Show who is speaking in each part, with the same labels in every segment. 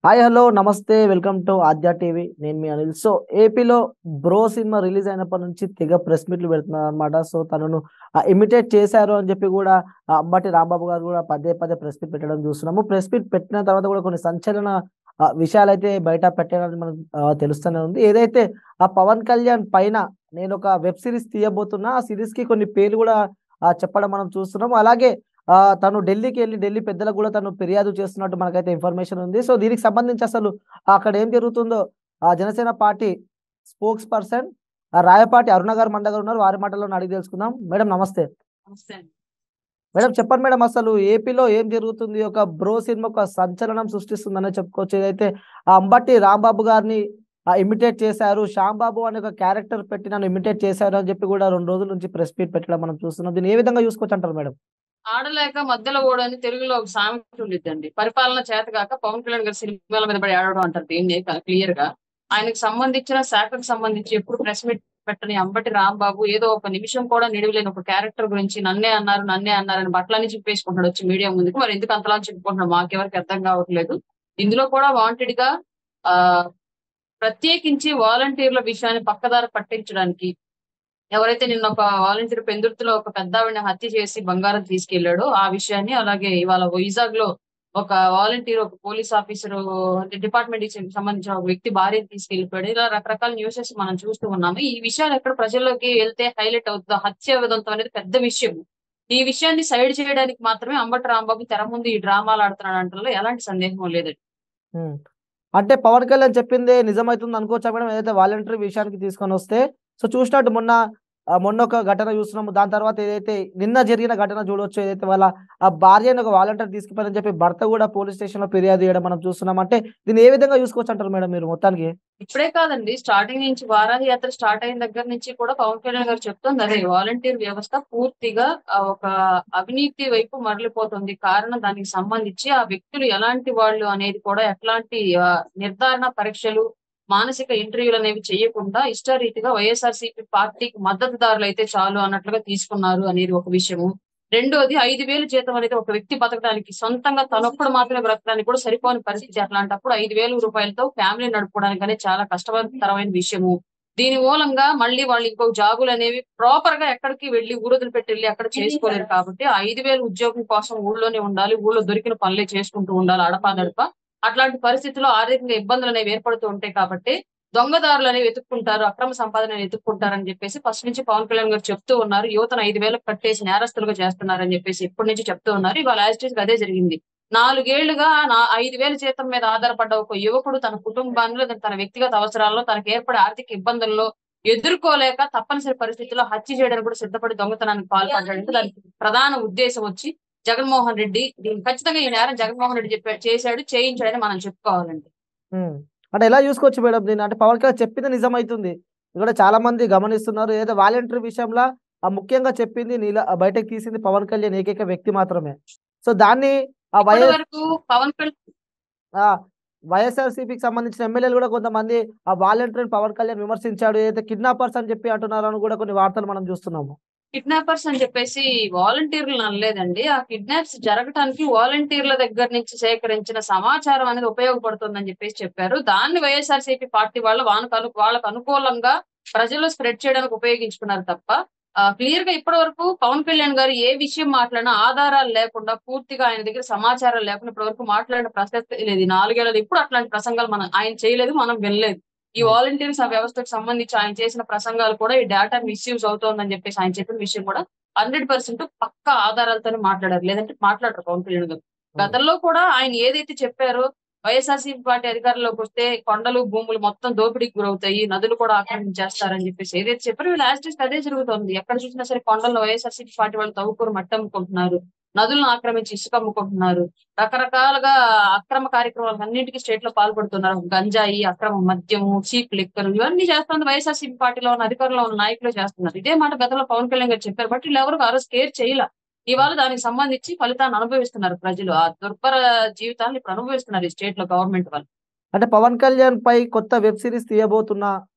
Speaker 1: Hi hello నమస్తే welcome to Aadya TV. నేను మీ Anil. So ఏపీలో బ్రో సినిమా రిలీజ్ అయినప్పటి నుంచి తెగ ప్రెస్ మీట్లు పెడుతున్నారు అనమాట. సో తనను ఇమిటేట్ చేశారు అని చెప్పి కూడా అంబటి రాంబాబు గారు కూడా పదే పదే ప్రెస్ మీట్ పెట్టడం చూస్తున్నాము. ప్రెస్ మీట్ పెట్టిన తర్వాత కూడా కొన్ని సంచలన విషయాలు అయితే బయట పెట్టడానికి మనకు తెలుస్తూనే ఉంది. ఏదైతే ఆ పవన్ కళ్యాణ్ పైన నేను ఒక వెబ్ సిరీస్ తీయబోతున్నా, ఆ సిరీస్ కి కొన్ని పేర్లు కూడా చెప్పడం మనం చూస్తున్నాము. అలాగే తను ఢిల్లీకి వెళ్ళి ఢిల్లీ పెద్దలకు కూడా తను ఫిర్యాదు చేస్తున్నట్టు మనకైతే ఇన్ఫర్మేషన్ ఉంది. సో దీనికి సంబంధించి అసలు అక్కడ ఏం జరుగుతుందో ఆ Janasena party spokesperson Rayapati Aruna గారు మన దగ్గర ఉన్నారు. వారి మాటల్లో అడిగి తెలుసుకుందాం. మేడం నమస్తే.
Speaker 2: నమస్తే అండి.
Speaker 1: మేడం చెప్పండి మేడం, అసలు ఏపీలో ఏం జరుగుతుంది? ఒక బ్రో సినిమా ఒక సంచలనం సృష్టిస్తుందనే చెప్పుకోవచ్చు. ఏదైతే ఆ అంబటి రాంబాబు గారిని ఇమిటేట్ చేశారు, శ్యాంబాబు అనే ఒక క్యారెక్టర్ పెట్టి నన్ను ఇమిటేట్ చేశారు అని చెప్పి కూడా 2 రోజుల నుంచి ప్రెస్ మీట్ పెట్టడం మనం చూస్తున్నాం. దీన్ని ఏ విధంగా చూసుకోవచ్చు అంటారు మేడం?
Speaker 2: ఆడలేక మధ్యలో ఓడని తెలుగులో ఒక సామెత ఉండిద్దండి. పరిపాలన చేతగాక పవన్ కళ్యాణ్ గారి సినిమాల మీద పడి ఆడడం అంటారు దీన్ని క్లియర్ గా. ఆయనకు సంబంధించిన శాఖకు సంబంధించి ఎప్పుడు ప్రెస్ మీట్ పెట్టని అంబటి రాంబాబు ఏదో ఒక నిమిషం కూడా నిడివిలేని ఒక క్యారెక్టర్ గురించి నన్నే అన్నారు అని బట్టలన్నీ చెప్పేసుకుంటాడు వచ్చి మీడియా ముందుకు. మరి ఎందుకు అంతలా చెప్పుకుంటున్నాడు మాకెవరికి అర్థం కావట్లేదు. ఇందులో కూడా వాంటెడ్ గా ఆ ప్రత్యేకించి వాలంటీర్ల విషయాన్ని పక్కదారి పట్టించడానికి ఎవరైతే నిన్న ఒక వాలంటీర్ పెందుర్తిలో ఒక పెద్ద ఆవిడని హత్య చేసి బంగారం తీసుకెళ్లాడో ఆ విషయాన్ని, అలాగే ఇవాళ వైజాగ్ లో ఒక వాలంటీర్ ఒక పోలీస్ ఆఫీసర్ అంటే డిపార్ట్మెంట్ కి సంబంధించిన ఒక వ్యక్తి భార్యను తీసుకెళ్లిపోయాడు. ఇలా రకరకాల న్యూసెస్ మనం చూస్తూ ఉన్నాము. ఈ విషయాలు ఎక్కడ ప్రజల్లోకి వెళ్తే హైలైట్ అవుతుందో హత్య ఉదంతం అనేది పెద్ద విషయం. ఈ విషయాన్ని సైడ్ చేయడానికి మాత్రమే అంబటి రాంబాబు తెర ముందు ఈ డ్రామాలు ఆడుతున్నాడు అంటలో ఎలాంటి సందేహం లేదండి.
Speaker 1: హ్మ్. అంటే పవన్ కళ్యాణ్ చెప్పిందే నిజమైతుంది అనుకోవచ్చా మేడం? ఏదైతే వాలంటరీ విషయానికి తీసుకొనొస్తే, సో చూసినట్టు మొన్న ఒక ఘటన చూస్తున్నాము. దాని తర్వాత ఏదైతే నిన్న జరిగిన ఘటన చూడొచ్చు. ఏదైతే వాళ్ళ ఆ భార్యని ఒక వాలంటీర్ తీసుకుపోయారని చెప్పి భర్త కూడా పోలీస్ స్టేషన్‌లో ఫిర్యాదు చేయడం మనం చూస్తున్నాం. అంటే దీన్ని ఏ విధంగా చూసుకోవచ్చంటారు మేడం మీరు మొత్తానికి?
Speaker 2: ఇప్పుడే కాదండి, స్టార్టింగ్ నుంచి వారాహి యాత్ర స్టార్ట్ అయిన దగ్గర నుంచి కూడా పవన్ కళ్యాణ్ గారు చెప్తుంది అదే. వాలంటీర్ వ్యవస్థ పూర్తిగా ఒక అవినీతి వైపు మరలిపోతుంది. కారణం దానికి సంబంధించి ఆ వ్యక్తులు ఎలాంటి వాళ్ళు అనేది కూడా ఎట్లాంటి నిర్ధారణ పరీక్షలు, మానసిక ఇంటర్వ్యూలు అనేవి చేయకుండా ఇష్టారీతిగా వైఎస్ఆర్సీపీ పార్టీకి మద్దతుదారులు అయితే చాలు అన్నట్లుగా తీసుకున్నారు అనేది ఒక విషయము. రెండోది 5,000 జీతం అనేది ఒక వ్యక్తి బతకడానికి, సొంతంగా తనొక్కడు మాత్రమే బ్రతకడానికి కూడా సరిపోని పరిస్థితి. అట్లాంటప్పుడు 5,000 రూపాయలతో ఫ్యామిలీ నడుపుకోవడానికి అనేది చాలా కష్టతరమైన విషయము. దీని మూలంగా మళ్ళీ వాళ్ళు ఇంకో జాబులు అనేవి ప్రాపర్ గా ఎక్కడికి వెళ్లి ఊరొదిలి పెట్టి వెళ్ళి అక్కడ చేసుకోలేరు. కాబట్టి ఆ 5,000 ఉద్యోగం కోసం ఊళ్ళోనే ఉండాలి. ఊళ్ళో దొరికిన పనులే చేసుకుంటూ ఉండాలి అడపాదడప. అట్లాంటి పరిస్థితుల్లో ఆర్థికంగా ఇబ్బందులు అనేవి ఏర్పడుతూ ఉంటాయి. కాబట్టి దొంగదారులు అనేవి వెతుక్కుంటారు, అక్రమ సంపాదన వెతుక్కుంటారని చెప్పేసి ఫస్ట్ నుంచి పవన్ కళ్యాణ్ గారు చెప్తూ ఉన్నారు. యువతను 5,000 కట్టేసి నేరస్తులుగా చేస్తున్నారని చెప్పేసి ఎప్పటి నుంచి చెప్తూ ఉన్నారు. ఇవాళ యాజ్ ఇట్ ఈజ్ అదే జరిగింది. 4 ఏళ్లుగా 5,000 జీతం మీద ఆధారపడ్డ ఒక యువకుడు తన కుటుంబాన్ని, లేదా తన వ్యక్తిగత అవసరాల్లో తనకు ఏర్పడే ఆర్థిక ఇబ్బందుల్లో ఎదుర్కోలేక తప్పనిసరి పరిస్థితుల్లో హత్య చేయడానికి కూడా సిద్ధపడి దొంగతనానికి పాల్పడ్డాడంటే దానికి ప్రధాన ఉద్దేశం వచ్చి జగన్మోహన్ రెడ్డి. దీన్ని ఖచ్చితంగా ఈ నేరం జగన్మోహన్ రెడ్డి చేశాడు, చేయించాడని మనం చెప్పుకోవాలండి.
Speaker 1: హ్మ్. అంటే ఎలా చూసుకోవచ్చు మేడం దీన్ని? అంటే పవన్ కళ్యాణ్ చెప్పింది నిజమైతుంది. ఇక్కడ చాలా మంది గమనిస్తున్నారు. ఏదైతే వాలంటరీ విషయంలో ముఖ్యంగా చెప్పింది బయటకు తీసింది పవన్ కళ్యాణ్ ఏకైక వ్యక్తి మాత్రమే. సో దాన్ని ఆ
Speaker 2: ఇప్పటి
Speaker 1: వైఎస్
Speaker 2: వరకు పవన్ కళ్యాణ్
Speaker 1: ఆ! వైఎస్ఆర్‌సీపీకి సంబంధించిన ఎమ్మెల్యేలు గూడా కొంతమంది ఆ వాలంటీర్‌ని పవన్ కళ్యాణ్ విమర్శించాడు. ఏదైతే కిడ్నాపర్స్ అని చెప్పి అంటున్నారని గూడా కొన్ని వార్తలు మనం జూస్తున్నాము.
Speaker 2: కిడ్నాపర్స్ అని చెప్పేసి వాలంటీర్లు అనలేదండి. ఆ కిడ్నాప్స్ జరగటానికి వాలంటీర్ల దగ్గర నుంచి సేకరించిన సమాచారం అనేది ఉపయోగపడుతుందని చెప్పేసి చెప్పారు. దాన్ని వైఎస్ఆర్‌సీపీ పార్టీ వాళ్ళు వాళ్ళకు అనుకూలంగా ప్రజల్లో స్ప్రెడ్ చేయడానికి ఉపయోగించుకున్నారు తప్ప క్లియర్‌గా ఇప్పటి వరకు పవన్ కళ్యాణ్ గారు ఏ విషయం మాట్లాడినా ఆధారాలు లేకుండా, పూర్తిగా ఆయన దగ్గర సమాచారం లేకుండా ఇప్పటి వరకు మాట్లాడిన ప్రసక్తే లేదు. ఈ 4 ఏళ్లలో ఎప్పుడు అట్లాంటి ప్రసంగాలు ఆయన చేయలేదు, మనం వినలేదు. ఈ
Speaker 1: హ్మ్.
Speaker 2: వాలంటీర్స్ ఆ వ్యవస్థకు సంబంధించి ఆయన చేసిన ప్రసంగాలు కూడా ఈ డేటా మిస్‌యూజ్ అవుతోందని చెప్పేసి ఆయన చెప్పిన విషయం కూడా 100% పక్కా ఆధారాలతోనే మాట్లాడారు. లేదంటే మాట్లాడరు పవన్ కళ్యాణ్ గారు.
Speaker 1: హ్మ్.
Speaker 2: గతంలో కూడా ఆయన ఏదైతే చెప్పారో వైఎస్ఆర్‌సీపీ పార్టీ అధికారంలోకొస్తే కొండలు, భూములు మొత్తం దోపిడీకి గురవుతాయి, నదులు కూడా ఆక్రమించేస్తారని చెప్పేసి ఏదైతే చెప్పారో వీళ్ళు యాజ్ ఇట్ ఈజ్ అదే జరుగుతోంది. ఎక్కడ చూసినా సరే కొండల్లో వైఎస్ఆర్‌సీపీ పార్టీ వాళ్ళు తవ్వుకొని మట్టి అమ్ముకుంటున్నారు. నదులను ఆక్రమించి ఇసుక అమ్ముకుంటున్నారు. రకరకాలుగా అక్రమ కార్యక్రమాలన్నిటికి స్టేట్ లో పాల్పడుతున్నారు. గంజాయి, అక్రమ మద్యము, చీప్ లిక్కర్ ఇవన్నీ చేస్తుంది వైఎస్ఆర్‌సీపీ పార్టీలో ఉన్న అధికారంలో ఉన్న నాయకులే చేస్తున్నారు. ఇదే మాట గతంలో పవన్ కళ్యాణ్ గారు చెప్పారు. బట్ వీళ్ళెవరు ఆ రోజు కేర్ చేయలా. ఇవాళ దానికి సంబంధించి ఫలితాన్ని అనుభవిస్తున్నారు ప్రజలు. ఆ దుర్భర జీవితాన్ని ఇప్పుడు అనుభవిస్తున్నారు ఈ స్టేట్ లో గవర్నమెంట్ వాళ్ళు.
Speaker 1: అంటే పవన్ కళ్యాణ్ పై కొత్త వెబ్ సిరీస్ తీయబోతున్నా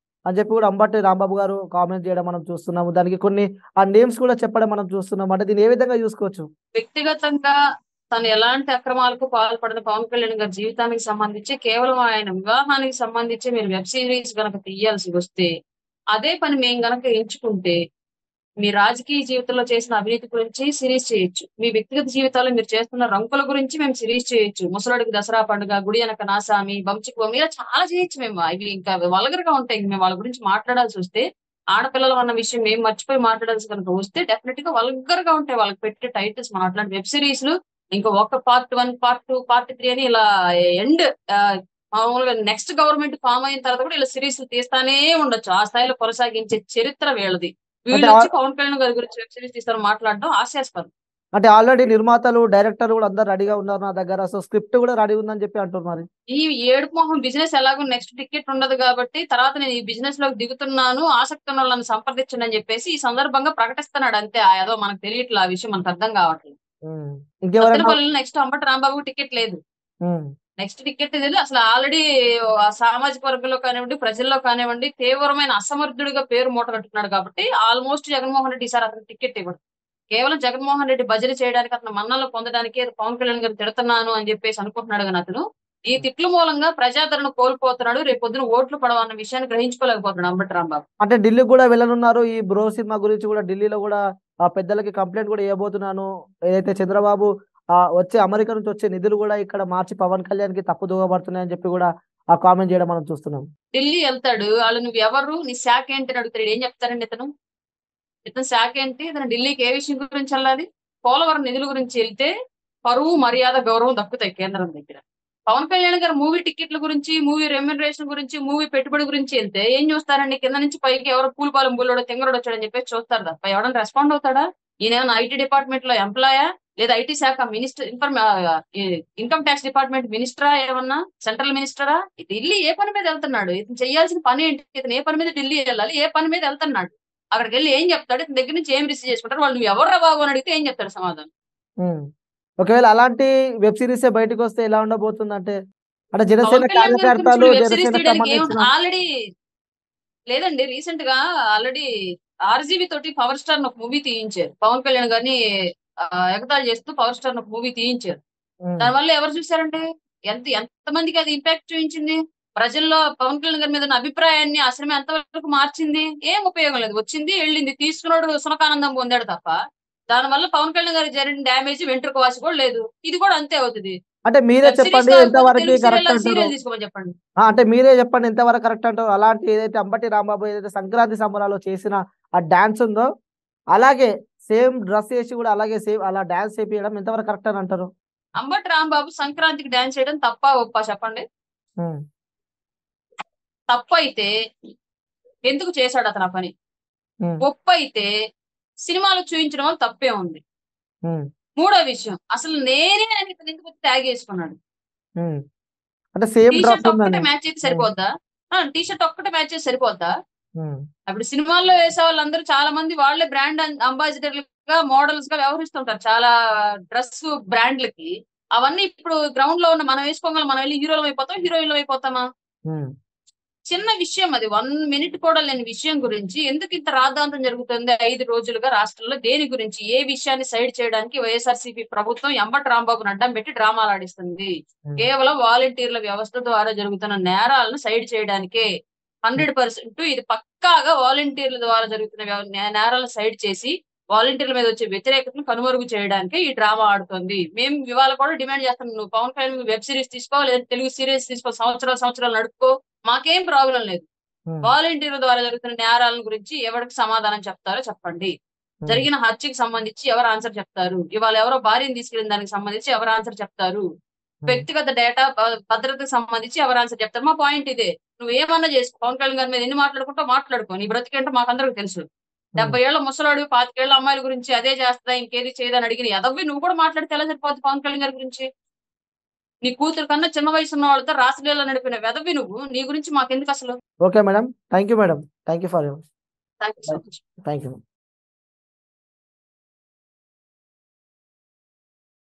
Speaker 1: అని చెప్పి గూడా అంబటి రాంబాబు గారు కామెంట్ చేయడం మనం చూస్తున్నాము. దానికి కొన్ని నేమ్స్ కూడా చెప్పడం మనం చూస్తున్నాము. అంటే దీన్ని ఏ విధంగా జూసుకోవచ్చు?
Speaker 2: వ్యక్తిగతంగా తను ఎలాంటి అక్రమాలకు పాల్పడిన పవన్ కళ్యాణ్ గారి జీవితానికి సంబంధించి కేవలం ఆయన వివాహానికి సంబంధించి మీరు వెబ్ సిరీస్ గనక తీయాల్సి వస్తే, అదే పని మేము గనక ఎంచుకుంటే మీ రాజకీయ జీవితంలో చేసిన అవినీతి గురించి సిరీస్ చేయొచ్చు. మీ వ్యక్తిగత జీవితాల్లో మీరు చేస్తున్న రంకుల గురించి మేము సిరీస్ చేయొచ్చు. ముసలోడికి దసరా పండుగ, గుడి వెనక నాసామి, బంచికు ఇలా చాలా చేయొచ్చు మేము. ఇవి ఇంకా వల్గర్ గా ఉంటాయి. మేము వాళ్ళ గురించి మాట్లాడాల్సి వస్తే, ఆడపిల్లలు అన్న విషయం మేము మర్చిపోయి మాట్లాడాల్సి కనుక వస్తే డెఫినెట్ గా వల్గర్ గా ఉంటాయి వాళ్ళకి పెట్టే టైటిల్స్. మనం అట్లాంటి వెబ్ సిరీస్ లు ఇంకా ఒక పార్ట్ 1, పార్ట్ 2, పార్ట్ 3 అని ఇలా ఎండ్ మామూలుగా నెక్స్ట్ గవర్నమెంట్ ఫామ్ అయిన తర్వాత కూడా ఇలా సిరీస్ తీస్తానే ఉండొచ్చు. ఆ స్థాయిలో కొనసాగించే చరిత్ర వీళ్ళది.
Speaker 1: అంటే
Speaker 2: వీళ్ళొచ్చి పవన్ కళ్యాణ్ గారి గురించి వెబ్ సిరీస్ తీస్తారు మాట్లాడడం హాస్యాస్పదం.
Speaker 1: అంటే ఆల్రెడీ నిర్మాతలు, డైరెక్టర్ కూడా అందరు రెడీగా ఉన్నారు నా దగ్గర. సో స్క్రిప్ట్ కూడా రెడీ ఉందని చెప్పి అంటున్నారు మరి.
Speaker 2: ఈ ఏడుపు మొహం బిజినెస్ ఎలాగో నెక్స్ట్ టికెట్ ఉండదు కాబట్టి తర్వాత నేను ఈ బిజినెస్ లోకి దిగుతున్నాను, ఆసక్తి ఉన్న వాళ్ళని సంప్రదించండి అని చెప్పేసి ఈ సందర్భంగా ప్రకటిస్తున్నాడు అంతే. ఏదో మనకు తెలియట్లేదు, ఆ విషయం మనకు అర్థం కావట్లేదు.
Speaker 1: ఇంకెవరైనా
Speaker 2: సత్తెనపల్లిలో నెక్స్ట్ అంబటి రాంబాబు టికెట్ లేదు. నెక్స్ట్ టికెట్ ఇది అసలు ఆల్రెడీ సామాజిక వర్గంలో కానివ్వండి, ప్రజల్లో కానివ్వండి తీవ్రమైన అసమర్థుడిగా పేరు మూట కట్టుకున్నాడు కాబట్టి ఆల్మోస్ట్ జగన్మోహన్ రెడ్డి ఈసారి అతను టికెట్ ఇవ్వడు. కేవలం జగన్మోహన్ రెడ్డి భజన చేయడానికి, అతను మన్నలు పొందడానికి పవన్ కళ్యాణ్ గారు తిడుతున్నాను అని చెప్పేసి అనుకుంటున్నాడు. కానీ అతను ఈ తిట్ల మూలంగా ప్రజాదరణ కోల్పోతున్నాడు. రేపు పొద్దున ఓట్లు పడవన్న విషయాన్ని గ్రహించుకోలేకపోతున్నాడు అంబటి రాంబాబు.
Speaker 1: అంటే ఢిల్లీకి కూడా వెళ్ళనున్నారు. ఈ బ్రో సినిమా గురించి కూడా ఢిల్లీలో కూడా ఆ పెద్దలకి కంప్లైంట్ కూడా ఇవ్వబోతున్నాను. ఏదైతే చంద్రబాబు వచ్చే అమెరికా నుంచి వచ్చే నిధులు కూడా ఇక్కడ మార్చి పవన్ కళ్యాణ్ కి తప్పు దోగబడుతున్నాయని చెప్పి కూడా ఆ కామెంట్ చేయడం మనం చూస్తున్నాం.
Speaker 2: ఢిల్లీ వెళ్తాడు, వాళ్ళు నువ్వు ఎవరు, నీ శాఖ ఏంటి అని అడుగుతాడు. ఏం చెప్తారండి ఇతను శాఖ ఏంటి, ఇతను ఢిల్లీకి ఏ విషయం గురించి వెళ్ళాలి? పోలవరం నిధుల గురించి వెళ్తే పరువు, మర్యాద, గౌరవం దక్కుతాయి కేంద్రం దగ్గర. పవన్ కళ్యాణ్ గారు మూవీ టికెట్ల గురించి, మూవీ రెమ్యునరేషన్ గురించి, మూవీ పెట్టుబడి గురించి వెళ్తే ఏం చూస్తారండి? కింద నుంచి పైకి ఎవరో పూలపాలెం బుల్లోడో తింగరోడు వచ్చాడని చెప్పేసి చూస్తారు తప్ప ఎవడన్నా రెస్పాండ్ అవుతాడా? ఈయన ఐటీ డిపార్ట్మెంట్ లో ఎంప్లాయా, లేదా ఐటీ శాఖ మినిస్టర్, ఇన్కమ్ ట్యాక్స్ డిపార్ట్మెంట్ మినిస్టరా, ఏమన్నా సెంట్రల్ మినిస్టరా? ఢిల్లీ ఏ పని మీద వెళ్తున్నాడు? ఇతను చేయాల్సిన పని ఏంటి? ఇతను ఏ పని మీద ఢిల్లీ వెళ్ళాలి, ఏ పని మీద వెళ్తున్నాడు? అక్కడికి వెళ్ళి ఏం చెప్తాడు? ఇతని దగ్గర నుంచి ఏం రిసీవ్ చేసుకుంటారు? వాళ్ళు నువ్వు ఎవర్రా బాబు అని అడిగితే ఏం చెప్తాడు సమాధానం?
Speaker 1: ఒకవేళ అలాంటి వెబ్ సిరీస్ బయటకు వస్తే ఎలా ఉండబోతుంది అంటే జనసేన
Speaker 2: పవన్ కళ్యాణ్ గారి గురించి
Speaker 1: కార్యకర్తలు,
Speaker 2: వెబ్ సిరీస్
Speaker 1: జనసేన
Speaker 2: తీయడానికి
Speaker 1: సంబంధించిన
Speaker 2: ఆల్రెడీ లేదండి. రీసెంట్ గా ఆల్రెడీ ఆర్జీవి తోటి పవర్ స్టార్ ఒక మూవీ తీయించారు. పవన్ కళ్యాణ్ గారిని ఎగతాళి చేస్తూ పవర్ స్టార్ ఒక మూవీ తీయించారు. దానివల్ల ఎవరు చూసారంటే ఎంత మందికి అది ఇంపాక్ట్ చూపించింది? ప్రజల్లో పవన్ కళ్యాణ్ గారి మీద ఉన్న అభిప్రాయాన్ని ఆ సినిమా ఎంతవరకు మార్చింది? ఏం ఉపయోగం లేదు. వచ్చింది, వెళ్ళింది, తీసుకున్నాడు సునకానందం పొందాడు తప్ప దానివల్ల పవన్ కళ్యాణ్ గారికి జరిగిన డ్యామేజ్ వెంట్రుక వాసి కూడా లేదు. ఇది కూడా అంతే అవుతుంది.
Speaker 1: అంటే మీరే చెప్పండి ఎంతవరకు కరెక్ట్ అంటారు?
Speaker 2: సీరియల్ తీసుకోమని చెప్పండి.
Speaker 1: అంటే మీరే చెప్పండి ఎంతవరకు కరెక్ట్ అంటారు? అలాంటి ఏదైతే అంబటి రాంబాబు ఏదైతే సంక్రాంతి సంబరాలు చేసిన ఆ డాన్స్ ఉందో అలాగే సేమ్ డ్రెస్ వేసి కూడా అలాగే సేమ్ అలా డాన్స్ చేపించడం ఎంతవరకు కరెక్ట్ అని అంటారు?
Speaker 2: అంబటి రాంబాబు సంక్రాంతికి డాన్స్ చేయడం తప్ప ఒప్ప చెప్పండి? తప్పు అయితే ఎందుకు చేశాడు అతను ఆ పని? ఒప్పు అయితే సినిమాలో చూపించడం వల్ల తప్పే ఉంది. మూడో విషయం, అసలు నేనే అని ఇతను ఎందుకు ట్యాగ్ చేసుకున్నాడు? టీషర్ట్ ఒక్కటే మ్యాచ్ చేసి సరిపోద్దా? టీషర్ట్ ఒక్కటే మ్యాచ్ చేసి సరిపోద్దా? అప్పుడు సినిమాల్లో వేసే వాళ్ళందరూ చాలా మంది వాళ్ళే బ్రాండ్ అంబాసిడర్లుగా, మోడల్స్ గా వ్యవహరిస్తుంటారు చాలా డ్రెస్ బ్రాండ్లకి. అవన్నీ ఇప్పుడు గ్రౌండ్ లో ఉన్న మనం వేసుకోగలం, మనం వెళ్ళి హీరోలు అయిపోతాం, హీరోయిన్లు అయిపోతామా? చిన్న విషయం అది, 1 మినిట్ కూడా లేని విషయం గురించి ఎందుకు ఇంత రాద్ధాంతం జరుగుతుంది 5 రోజులుగా రాష్ట్రంలో? దేని గురించి? ఏ విషయాన్ని సైడ్ చేయడానికి వైఎస్ఆర్సీపీ ప్రభుత్వం అంబటి రాంబాబును అడ్డం పెట్టి డ్రామాలు ఆడిస్తుంది? కేవలం వాలంటీర్ల వ్యవస్థ ద్వారా జరుగుతున్న నేరాలను సైడ్ చేయడానికే. 100% ఇది పక్కాగా వాలంటీర్ల ద్వారా జరుగుతున్న నేరాలను సైడ్ చేసి వాలంటీర్ల మీద వచ్చే వ్యతిరేకతను కనుమరుగు చేయడానికి ఈ డ్రామా ఆడుతుంది. మేము ఇవాళ కూడా డిమాండ్ చేస్తాం, నువ్వు పవన్ కళ్యాణ్ వెబ్ సిరీస్ తీసుకో, లేదా తెలుగు సీరియల్స్ తీసుకో, సంవత్సరాలు నడుపుకో, మాకేం ప్రాబ్లం లేదు. వాలంటీర్ల ద్వారా జరుగుతున్న నేరాల గురించి ఎవరికి సమాధానం చెప్తారో చెప్పండి. జరిగిన హత్యకి సంబంధించి ఎవరు ఆన్సర్ చెప్తారు? ఇవాళ ఎవరో భార్యను తీసుకెళ్ళిన దానికి సంబంధించి ఎవరు ఆన్సర్ చెప్తారు? వ్యక్తిగత డేటా భద్రతకు సంబంధించి ఎవరు ఆన్సర్ చెప్తారు? మా పాయింట్ ఇదే. నువ్వు ఏమన్నా చేసుకో, పవన్ కళ్యాణ్ గారి మీద ఎన్ని మాట్లాడుకుంటావు మాట్లాడుకో, నీ బ్రతికేంటో మాకందరికి తెలుసు. 70 ఏళ్ల ముసలాడు 25 ఏళ్ల అమ్మాయిల గురించి అదే చేస్తా ఇంకేది చేయదని అడిగిన ఎదవ్వి నువ్వు కూడా మాట్లాడితే ఎలా సరిపోద్ది పవన్ కళ్యాణ్ గారి గురించి? నీ కూతురు కన్నా చిన్న వయసు ఉన్న వాళ్ళతో రాసలీల నడిపిన వెదవి నువ్వు, నీ గురించి మాకెందుకు అసలు?
Speaker 1: Okay madam, thank you madam, thank you for you.
Speaker 2: Thank you so much.
Speaker 1: Thank you.